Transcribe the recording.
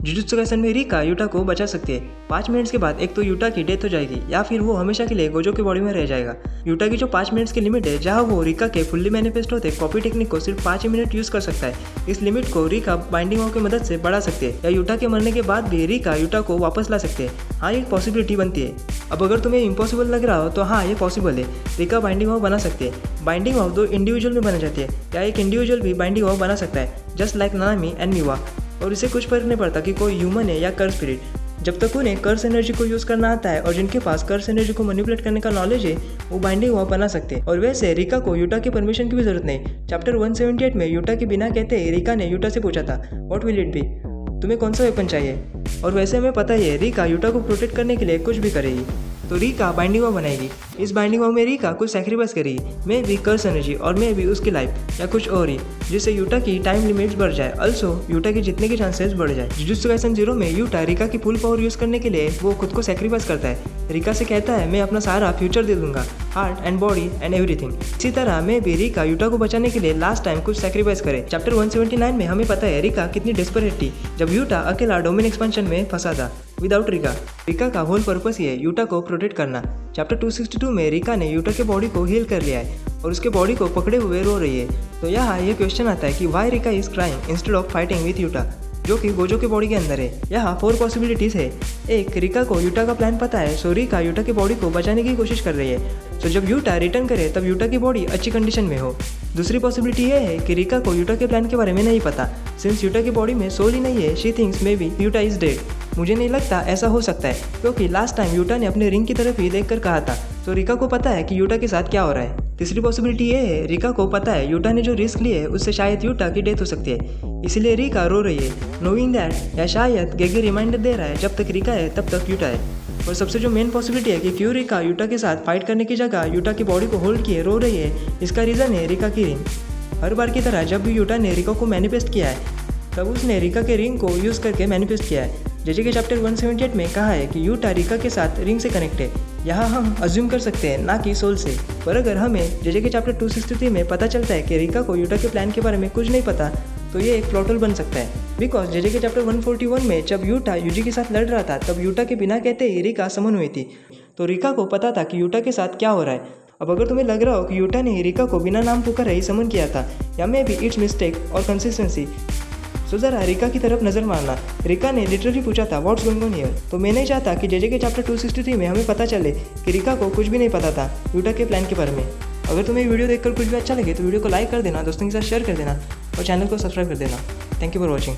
Jujutsu Kaisen में Rica Utah को बचा सकती है। 5 मिनट्स के बाद एक तो यूटा की डेथ हो जाएगी या फिर वो हमेशा के लिए गोजो की बॉडी में रह जाएगा। यूटा की जो 5 मिनट्स की लिमिट है जहां वो रिका के फुल्ली मैनिफेस्ट होते कॉपी टेक्निक को सिर्फ 5 मिनट यूज कर सकता है। इस लिमिट को रिका बाइंडिंग ऑफ की मदद से बढ़ा सकते हैं या यूटा के मरने के बाद भी रिका यूटा को वापस ला सकते हैं। हाँ, एक पॉसिबिलिटी बनती है। अब अगर तुम्हें इम्पॉसिबल लग रहा हो तो हाँ, ये पॉसिबल है। रिका बाइंडिंग ऑफ बना सकते हैं। बाइंडिंग ऑफ 2 इंडिविजुअल में बना जाती है या एक इंडिविजुअल भी बाइंडिंग ऑफ बना सकता है, जस्ट लाइक नानामी एंड मिवा। और इसे कुछ फर्क नहीं पड़ता कि कोई ह्यूमन है या कर्स स्पिरिट। जब तक उन्हें कर्स एनर्जी को यूज करना आता है और जिनके पास कर्स एनर्जी को मैनिपुलेट करने का नॉलेज है वो बाइंडिंग ऑफ बना सकते हैं। और वैसे रिका को यूटा की परमिशन की भी जरूरत नहीं। चैप्टर 178 में यूटा के बिना कहते ही रिका ने यूटा से पूछा था, व्हाट विल इट बी, तुम्हें कौन सा वेपन चाहिए। और वैसे हमें पता ही है रिका यूटा को प्रोटेक्ट करने के लिए कुछ भी करेगी। तो रिका बाइंडिंग ऑफ बनाएगी। इस बाइंडिंग ऑफ में रिका कुछ सैक्रिफाइस करेगी, मे भी कर्स एनर्जी और मे भी उसकी लाइफ या कुछ और ही, जिससे यूटा की टाइम लिमिट्स बढ़ जाए। अल्सो यूटा के जीतने के चांसेस बढ़ जाए। जुजुत्सु काइसेन 0 में यूटा रिका की फुल पावर यूज करने के लिए वो खुद को सैक्रिफाइस करता है। रिका से कहता है मैं अपना सारा फ्यूचर दे दूंगा, heart and body and everything. इसी तरह मैं भी रिका यूटा को बचाने के लिए लास्ट टाइम कुछ सैक्रिफाइस करे। चैप्टर 179 में हमें पता है रिका कितनी डेस्परेट थी जब यूटा अकेला डोमेन एक्सपेंशन में फंसा था विदाउट रिका। रिका का होल पर्पस ही है यूटा को प्रोटेक्ट करना। चैप्टर 262 में रिका ने यूटा के बॉडी को हील कर लिया है और उसके बॉडी को पकड़े हुए रो रही है। तो यहाँ ये क्वेश्चन आता है कि why Rika is crying instead of fighting with Yuta, जो कि गोजो के बॉडी के अंदर है। यहाँ 4 पॉसिबिलिटीज है। एक, रिका को यूटा का प्लान पता है, सो रिका यूटा की बॉडी को बचाने की कोशिश कर रही है। सो जब यूटा रिटर्न करे तब यूटा की बॉडी अच्छी कंडीशन में हो। दूसरी पॉसिबिलिटी ये है कि रिका को यूटा के प्लान के बारे में नहीं पता। सिंस यूटा की बॉडी में सोल ही नहीं है, she thinks may be Utah is dead. मुझे नहीं लगता ऐसा हो सकता है, क्योंकि लास्ट टाइम यूटा ने अपने रिंग की तरफ ही देखकर कहा था। तो रिका को पता है कि यूटा के साथ क्या हो रहा है। तीसरी पॉसिबिलिटी ये है, रिका को पता है यूटा ने जो रिस्क लिए है उससे शायद यूटा की डेथ हो सकती है, इसलिए रिका रो रही है नोइंग दैट। या शायद गेगे रिमाइंडर दे रहा है जब तक रिका है तब तक यूटा है। और सबसे जो मेन पॉसिबिलिटी है कि क्यों रिका यूटा के साथ फाइट करने की जगह यूटा की बॉडी को होल्ड किए रो रही है, इसका रीज़न है रिका की रिंग। हर बार की तरह जब भी यूटा ने रिका को मैनिफेस्ट किया है तब उसने रिका के रिंग को यूज़ करके मैनिफेस्ट किया है। जैसे कि चैप्टर 178 में कहा है कि यूटा रिका के साथ रिंग से कनेक्ट है। यहाँ हम अज्यूम कर सकते हैं ना कि सोल से। पर अगर हमें जैसे कि चैप्टर 263 में पता चलता है कि रिका को यूटा के प्लान के बारे में कुछ नहीं पता, तो ये एक प्लॉट होल बन सकता है। बिकॉज जैसे कि चैप्टर 141 में जब यूटा यूजी के साथ लड़ रहा था तब यूटा के बिना कहते ही रिका समन हुई थी, तो रिका को पता था कि यूटा के साथ क्या हो रहा है। अब अगर तुम्हें लग रहा हो कि यूटा ने रिका को बिना नाम पुकारे ही समन किया था, या मे बी इट्स मिस्टेक और कंसिस्टेंसी, तो जरा रिका की तरफ नजर मारना। रिका ने लिटरली पूछा था व्हाट्स गोइंग ऑन हियर। तो मैं नहीं चाहता कि जेजे के चैप्टर 263 में हमें पता चले कि रिका को कुछ भी नहीं पता था यूटा के प्लान के बारे में। अगर तुम्हें वीडियो देखकर कुछ भी अच्छा लगे तो वीडियो को लाइक कर देना, दोस्तों के साथ शेयर कर देना और चैनल को सब्सक्राइब कर देना। Thank you for watching.